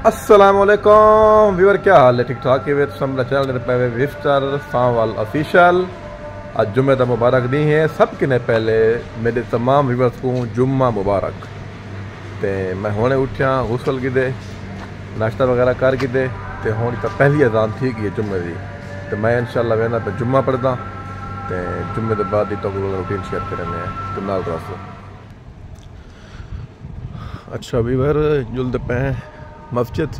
अस्सलामुअलैकुम व्यूअर, क्या हाल है? ठीक ठाक है। चैनल पे विफ्तार सावाल ऑफिशियल। आज जुम्मे का मुबारक दी है सबके ने। पहले मेरे तमाम व्यूअर्स को जुम्मा मुबारक। ते मैं हुणे उठिया, गुसल की दे, नाश्ता वगैरह कर की दे, ते हुण तो पहली अजान थी गई जुम्मे की। तो मैं इंशाल्लाह वेना पे जुम्मा पढ़दा, ते जुम्मे के बाद ही तो रूटीन शेयर करने तो नाल रसो। अच्छा व्यूअर, जुल्द पे मस्जिद।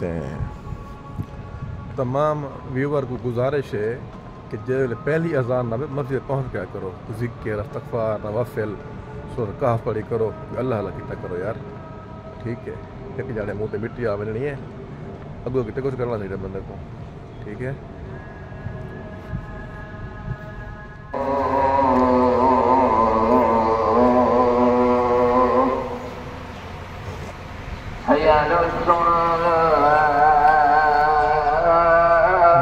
ते तमाम व्यूअर को गुजारिश है कि जो पहली अजान ना मस्जिद पहुँच गया करो, ज़िक्र, इस्तग़फ़ार, नवाफिल, सूरह कहफ़ पढ़ी करो, अल्लाह अल्लाह किया करो यार। ठीक है, एक जाने मुँह पे मिट्टी आ वजनी है, अगो कितने कुछ करना चाहिए बंदे को। ठीक है।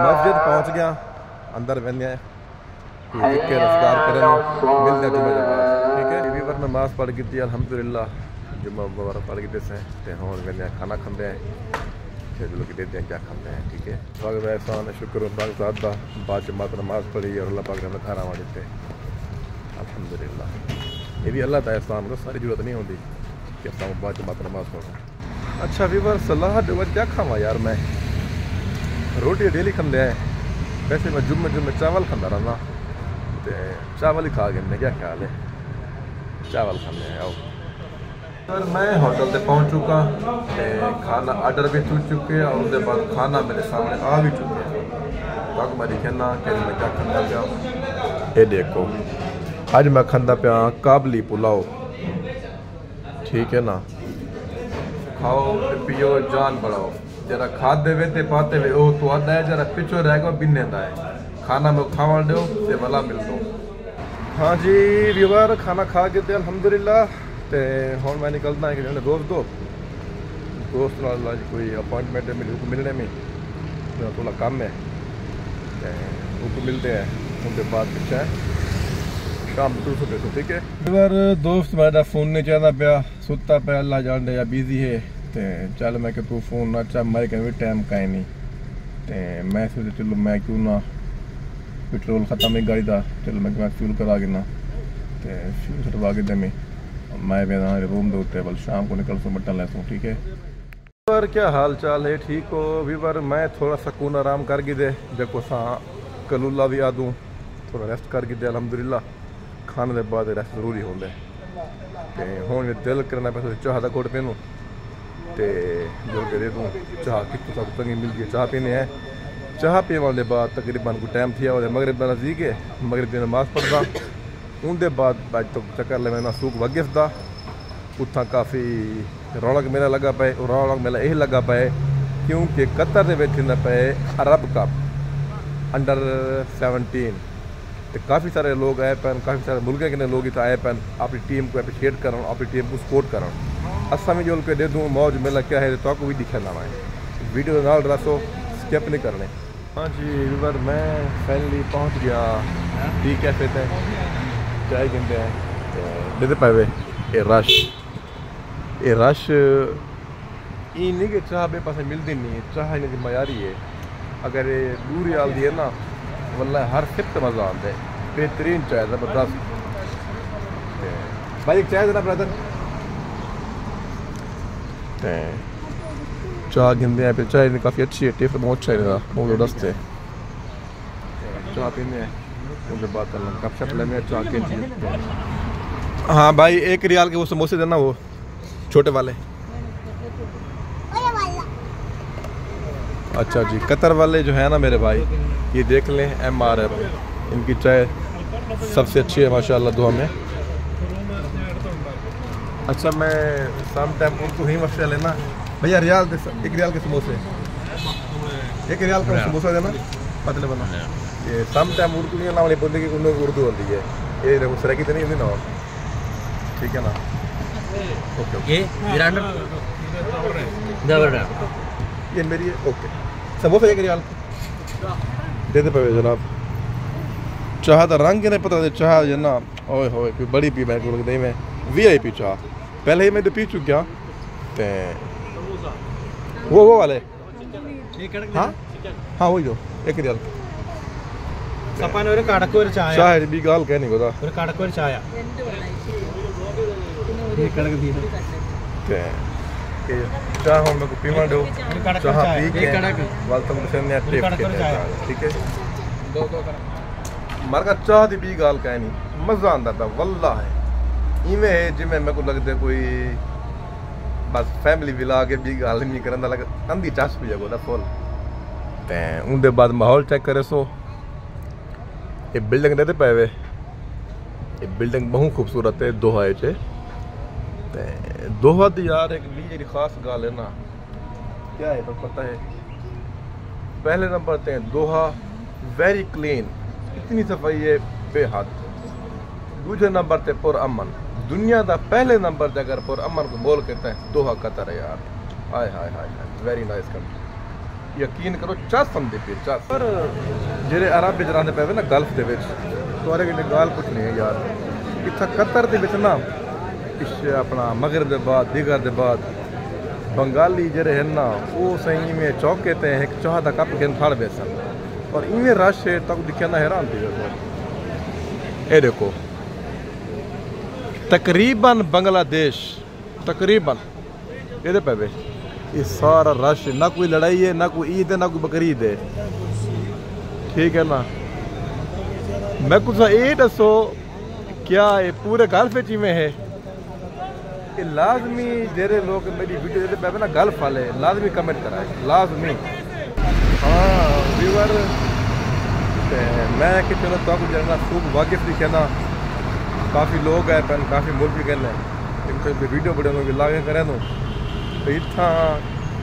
मस्जिद पहुंच गया, अंदर बहने मिलते जुम्मे के बाद। ठीक है, वीवर नमाज पढ़ की थी अल्हम्दुलिल्लाह, जुम्मा मुबारक पढ़ की से ते होर बहने खाना खाते हैं, फिर लोग देते हैं क्या खाते हैं। ठीक है, स्वागत है, एहसान शुक्र साथ का बाद जमात नमाज पढ़ी और अल्लाह पाक ने खाना वहाँ देते अल्हम्दुलिल्लाह। ये भी अल्लाह का एहसान को सारी जरूरत नहीं होती कि अपना बाद जमात नमाज पढ़ो। अच्छा व्यूअर, सलाह दो क्या खावा यार, मैं रोटी डेली खाते हैं। वैसे मैं जुम्मे चावल खाता रहना, तो चावल ही खा गए। क्या ख्याल है? चावल खाने आओ। सर मैं होटल से पहुंच चुका, खाना ऑर्डर भी चुक चुके और उसके बाद खाना मेरे सामने आ भी चुके हैं। बाकी मैं दिखना कि मैं क्या खाता पाया। ये देखो, आज मैं खाता पाया काबली पुलाव। ठीक है ना, खाओ पियो जान बढ़ाओ। जरा खाते वे ते पाते वे ओ तो आता है, जरा पिछो रहेगा बिन्ने दा है। खाना में खावा दो से भला मिल दो। हाँ जी व्यूअर, खाना खा के थे अल्हम्दुलिल्लाह। ते हुण मैं निकलता है कि दोस्त नाल कोई अपॉइंटमेंट है मिलने में, थोड़ा कम है, उनको मिलते हैं। उनके बाद पीछे शाम को देखो। ठीक है व्यूअर, दोस्त मेरा फोन नहीं चाहता पाया, सुता पे अल्लाह जान दे या बिजी है। ते चल मैं कि तू फोन ना चा, मेरे कहीं भी टाइम का नहीं। ते मैं सोचा चलो मैं क्यों ना, पेट्रोल ख़त्म है गाड़ी का, चलो मैं फ्यूल करा के ना, तो फ्यूल छटवा के दे मैं रूम दे उत्ते, बल शाम को निकल सो बट्टा लैसू। ठीक है व्यूअर, क्या हाल चाल है? ठीक हो व्यूअर? मैं थोड़ा सुकून आराम कर गई दे, देखो सा कलूला भी आ दूँ, थोड़ा रेस्ट कर गई दे अल्हम्दुलिल्लाह। खाने के बाद रेस्ट जरूरी होंगे। तो हुण दिल करना पे चाह का घुट पीनू, तो जो के दे दूँ चाह कितों सब तंगी मिल गई। चाह पीने हैं, चाह पीने के बाद तकरीबन को टाइम थी मगरिब का नज़दीक है। मगरिब की नमाज पढ़दा, उनके बाद तो चक्कर लेना सूक वाकिफ का। उत्था काफ़ी रौनक मेला लगा पे। रौनक मेला यही लगा पे क्योंकि कतर के पे अरब कप अंडर 17, तो काफ़ी सारे लोग आए पैन, काफ़ी सारे मुल्क के लोग इतना आए पैन अपनी टीम को अप्रिशिएट कर, अपनी टीम को सपोर्ट कर। असा भी जो दे दूँ मौज मेला क्या है तो भी दिखा लाना है। वीडियो नाल रसो, स्किप नहीं करने। हाँ जी व्यूअर, मैं फाइनली पहुँच गया टी कैफे पे। चाय गिनते हैं देते पाए ये रश ये नहीं कि चाह बे पास मिलती नहीं है। चाह इनकी मयारी है, अगर ये दूरी आल दी है ना, वल्ला हर फिट मज़ा आता है। बेहतरीन चाय ज़बरदस्त। भाई एक चाय देना ब्रदर। चाय गिनते हैं, फिर चाय काफ़ी अच्छी है, टेस्ट बहुत अच्छा है, बहुत ज़बरदस्त है। चाय पीने हैं, उनके बाद कप शप लेने चाय के। हाँ भाई, 1 रियाल के वो समोसे देना, वो छोटे वाले। अच्छा जी, कतर वाले जो है ना मेरे भाई, ये देख लें MRF, इनकी चाय सबसे अच्छी है माशाल्लाह दुआ में। अच्छा मैं शाम टाइम उनको ही मशा लेना भैया, 1 रियाल के समोसे, 1 रियाल का समोसा देना पतले बना। ये शाम टाइम उर्दू नहीं ना बोलते कि उन्होंने उर्दू होती है, ये सराकी तो नहीं होती ना। ठीक है ना, ओके ये मेरी ओके। समोसा 1 रियाल देते पे जनाब। चाह का रंग नहीं पता, चाह जना ओए होए कोई बड़ी पी मैं दे में VIP चाह पहले ही मैं तो पी चुका। तो वो वाले हाँ हाँ वही जो एक रियाल സപ്പാന ഒരു കടക്ക് ഒരു ചായ ചായ भी गाल कह नहीं पता ഒരു കടക്ക് ഒരു ചായ ये कड़क दी ते चाह हम को पीवा दो चाह पी के वाल तुम से ने टेप के ठीक है दो मर का चाह दी भी गाल कह नहीं मजा आंदा था वल्ला है इवें है जिमें मेरे को लगदे कोई बस फैमिली विला के भी गाल नहीं करंदा लग अंधी चास भी जगो दा फुल ते उनदे बाद माहौल चेक करे सो ये बिल्डिंग देते पे वे ये बिल्डिंग बहुत खूबसूरत है दोहा च दोहा दी यार एक भी खास गाल है ना क्या है तो पता है पहले नंबर पे दोहा वेरी क्लीन इतनी सफाई है बेहद दूसरे नंबर पे पुर अमन दुनिया का पहले नंबर पे अगर पुर अमन को बोल कहते हैं दोहा कतर है यार हाय हाय हाय वेरी नाइस कंट्री यकीन करो चस समझे पे चस पर जेरे अरब विच रहंदे पे ना गल्फ दे विच तोरे की गाल कुछ नहीं है यार इत्था कतर दे विच ना इस अपना मगरब दे बाद दिगर दे बाद बंगाली जेरे है ना वो सही में चौके ते एक चाह दा कप गिन फाड़ बेसन और इवें रश है तक दिखे ना हैरान थी वेसो ए देखो तकरीबन बांग्लादेश तकरीबन ये पे वे ये सारा रश ना कोई लड़ाई है ना कोई ईद है ना कोई बकरीद है ठीक है ना मैं कुछ ये दसो क्या ये पूरे गल्फ में है ये लाजमी जेरे लोग मेरी वीडियो देते पे ना गल्फ वाले लाजमी कमेंट कराए लाजमी हाँ व्यूअर मैं कि चलो तो कुछ जानना खूब वाकिफ दिखे ना काफ़ी लोग आए पैन काफ़ी मुल्क भी कहने इनके वीडियो बड़े भी लागे करें तो इतना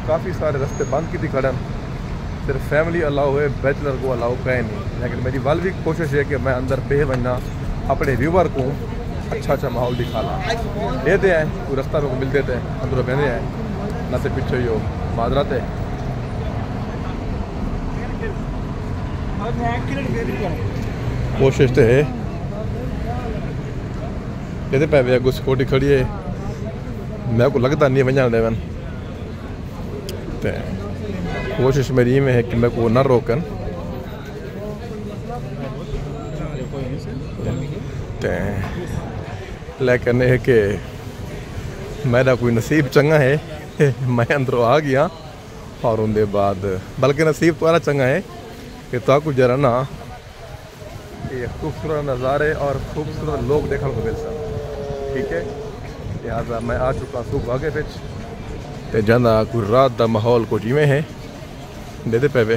काफ़ी सारे रास्ते बंद की थी खड़न सिर्फ फैमिली अलाउ है बैचलर को अलाउ कहे नहीं लेकिन मेरी वाल भी कोशिश है कि मैं अंदर पे बनना अपने व्यूवर को अच्छा अच्छा माहौल दिखाना देते हैं कोई रास्ता में को मिल देते हैं अंदरों बहने हैं ना से पीछे ही हो माजरत है कोशिश तो है ये पै अगो सिक्योरिटी खड़ी है मैं को लगता नहीं वजह देवन तो कोशिश मेरी में है कि मैं को न रोकन लेकिन है कि मेरा कोई नसीब चंगा है मैं अंदरों आ गया और उनके बाद बल्कि नसीब तो चंगा है कि तो जरा ना ये खूबसूरत नज़ारे और खूबसूरत लोग देखने को मिल सकते ठीक है लिहाजा मैं आ चुका सूख आगे फिर ते जाना कोई रात का माहौल कुछ इवें है देते पे वे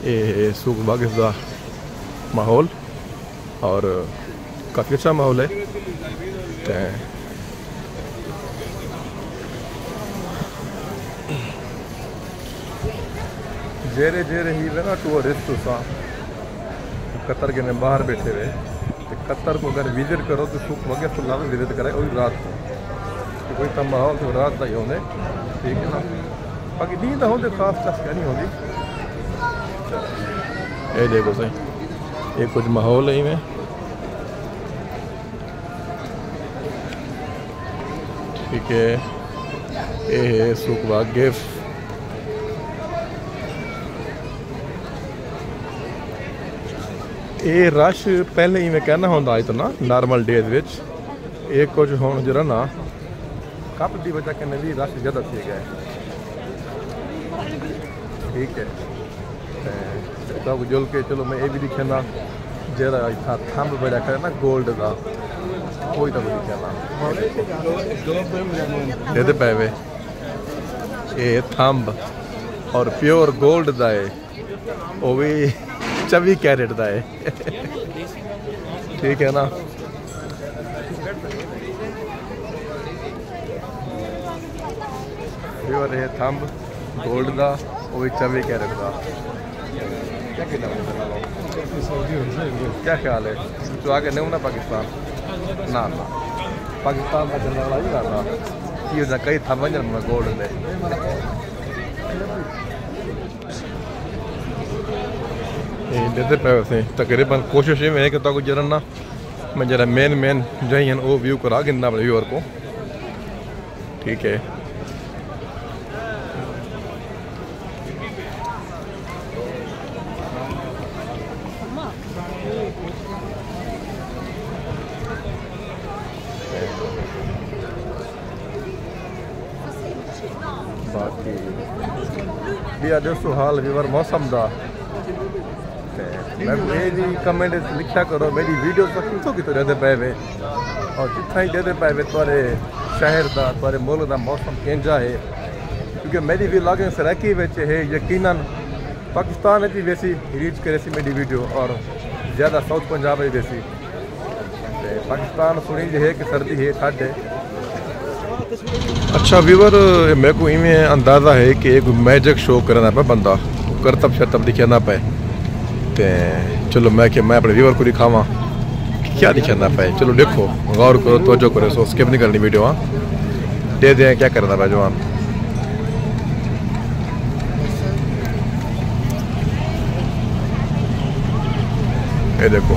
ये सूख बागिस का माहौल और काफ़ी अच्छा माहौल है जेरे जेरे ही वे ना टूरिस्ट सा कतर के ने बाहर बैठे हुए तो कतर को अगर विजिट करो तो सूख वगैरह तो लाभ विजिट करे वही रात को तो कोई तब माहौल तो रात का ही होने ठीक है ना बाकी नींद होते खास खास क्या नहीं होगी ये देखो सही ये कुछ माहौल है में ठीक है ये है सूख वाकिफ ये रश पहले ही मैं कहना होंदा इतना नॉर्मल डेज विच एक कुछ होने जरा ना कप की वजह के भी रश ज़्यादा थी गए ठीक है तब जुल के चलो मैं ये भी दिखे ना जरा था थंब बजा करे ना गोल्ड का कोई तक दिखे ना ये पे वे ये थंब और प्योर गोल्ड का है वो भी 24 कैरेट का है ठीक है ना प्योर है थंब गोल्ड का वो भी 24 कैरेट का क्या ख्याल है तो आगे नहीं ना पाकिस्तान ना ना पाकिस्तान का चलने वाला ही रहा ये कई था वजन में गोल्ड में देते पे वैसे तकरीबन कोशिश ये है कि तो जरा ना मैं जरा मेन जही वो व्यू करा गिनना अपने व्यूअर को ठीक है बाकी दिया दोस्तों हाल वीवर मौसम दा मैं ये जी कमेंट लिखा करो मेरी वीडियो तक कितों कितों रहते पे वे और जितना ही रहते पे वे तुम्हारे शहर का तुम्हारे मुल्क का मौसम केंजा है क्योंकि मेरी भी लॉगिंग सराकी बच्चे है यकीनन पाकिस्तान में भी वैसी रीच करे सी मेरी वीडियो और ज़्यादा साउथ पंजाब में वैसी पाकिस्तान सुनी है कि सर्दी है ठंड है। अच्छा व्यूवर मेरे को इवें अंदाज़ा है कि एक मैजिक शो करना पे बंदा करतब शतब दिखाना पे ते चलो मैं अपने व्यूवर को दिखावा क्या दिखाना पे चलो देखो गौर करो तवज्जो करो सो स्किप नहीं करनी वीडियो। हाँ दे दें क्या करना पे जवान ये देखो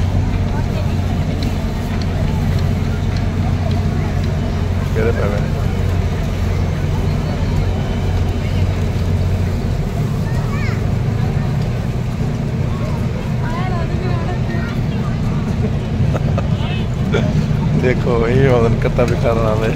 मेरे पे देखो ये वजन कत्ता भी कर रहा है।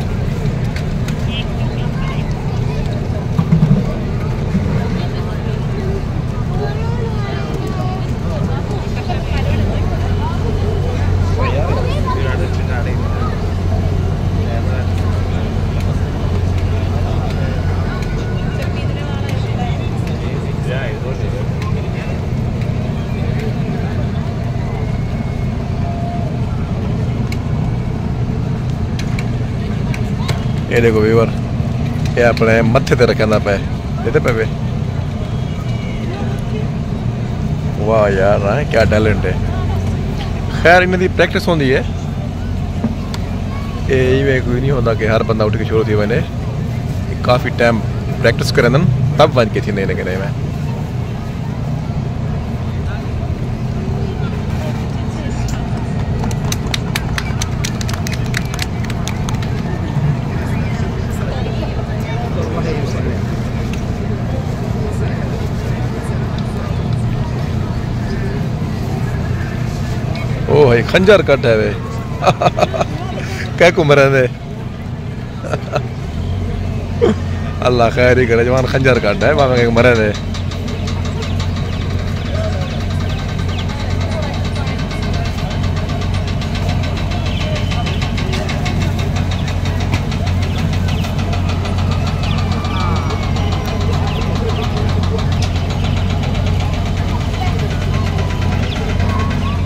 ये देखो व्यूवर ये अपने मत्थे ते रखना पे देते पे वाह यार हाँ क्या टैलेंट है। खैर इन्हें दी प्रैक्टिस होती है ये इवें कोई नहीं होता कि हर बंदा उठ के शुरू थी वने काफ़ी टाइम प्रैक्टिस करें तब वन के थी नहीं लगे में। ओ भाई खंजर कट है वे क्या कुमर है अल्लाह खैर ही करे जवान खंजर कट है वहाँ के मरे थे।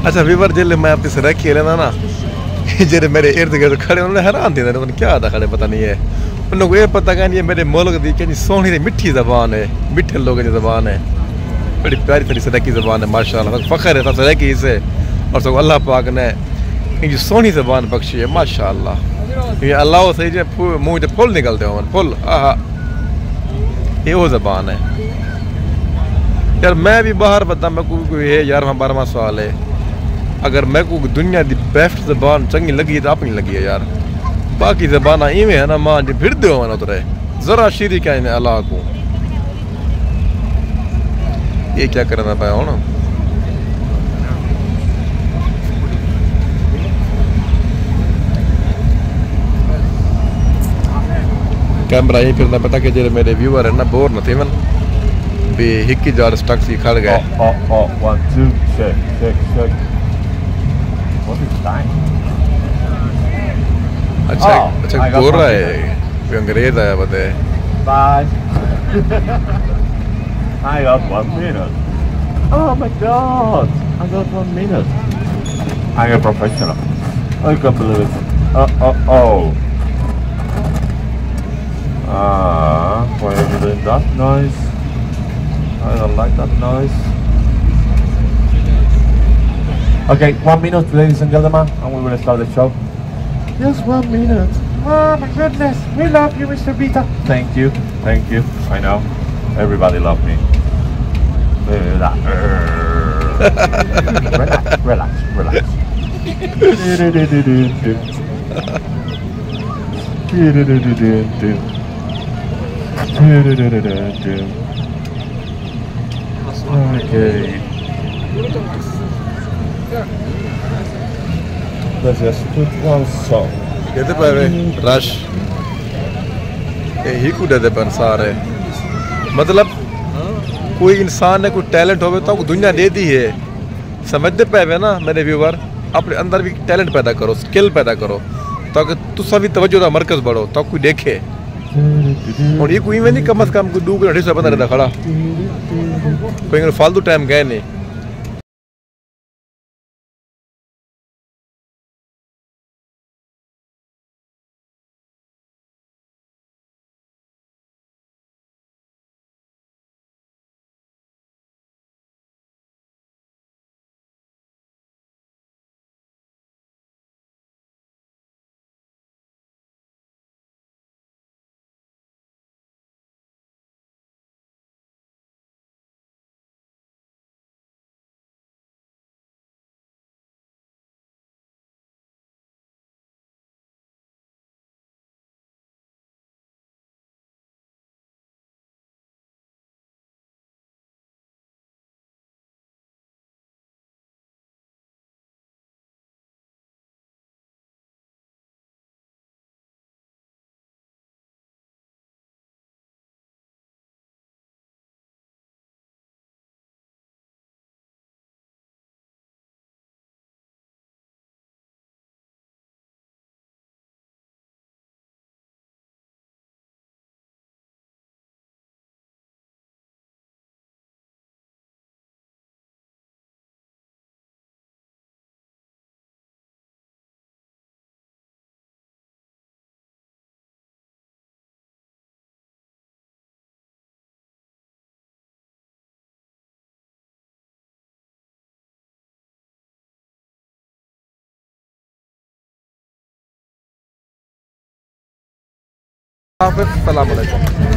अच्छा व्यूवर जिले मैं अपनी सड़क खेले ना जेरे मेरे इर्द गिर्द खड़े उन्होंने हैरान थे उन्होंने क्या था खड़े पता नहीं है उन्होंने ये पता क्या नहीं है मेरे मुल्क की क्या सोहनी सी मिठी ज़बान है मिठे लोगों की ज़बान है बड़ी प्यारी थोड़ी सड़की ज़बान है माशाल्लाह फ़ख्र है सड़की से और सब अल्लाह पाक ने इनकी सोहनी ज़बान बख्शी है माशाल्लाह ये अल्लाह सही जो मुँह से फुल निकलते हो फुल आहा ये वो ज़बान है यार। मैं भी बाहर बता मैं कोई है 11वां 12वां साल है अगर मैं को दुनिया की बेस्ट ज़बान चंगी लगी तो अपनी लगी है यार। बाकी ज़बान इवें है ना मां जी फिर दो उतरे जरा शीरी क्या इन्हें अल्लाह को ये क्या करना पाया हो ना कैमरा यही फिरना पता कि जो मेरे व्यूअर है ना बोर न थे मन भी हिक्की जार स्टक सी खड़ गए। 1 2 check What is time? अच्छा अच्छा गोर रहा है कोई अंग्रेज आया बता है। Bye. I got 1 minute. Oh my god! I got 1 minute. I'm a professional. I can't believe it. Oh. Why are you doing that noise? I don't like that noise. Okay, 1 minute, ladies and gentlemen, and we will start the show. Just 1 minute. Oh my goodness, we love you, Mr. Beta. Thank you, thank you. I know, everybody loves me. Relax, relax. Okay. Let's just put one song. कहते पे rush यही को दे पर सारे मतलब कोई इंसान ने कोई टैलेंट हो तो दुनिया दे दी है समझते पे ना मेरे व्यूवर अपने अंदर भी टैलेंट पैदा करो स्किल पैदा करो ताकि तुसा भी तवज्जो का मरकज बढ़ो तो कोई देखे और ये कोई में नहीं कम से कम कोई 2 घंटे से बंदा रहता खड़ा कोई फालतू टाइम गए नहीं सलाम अलैकुम।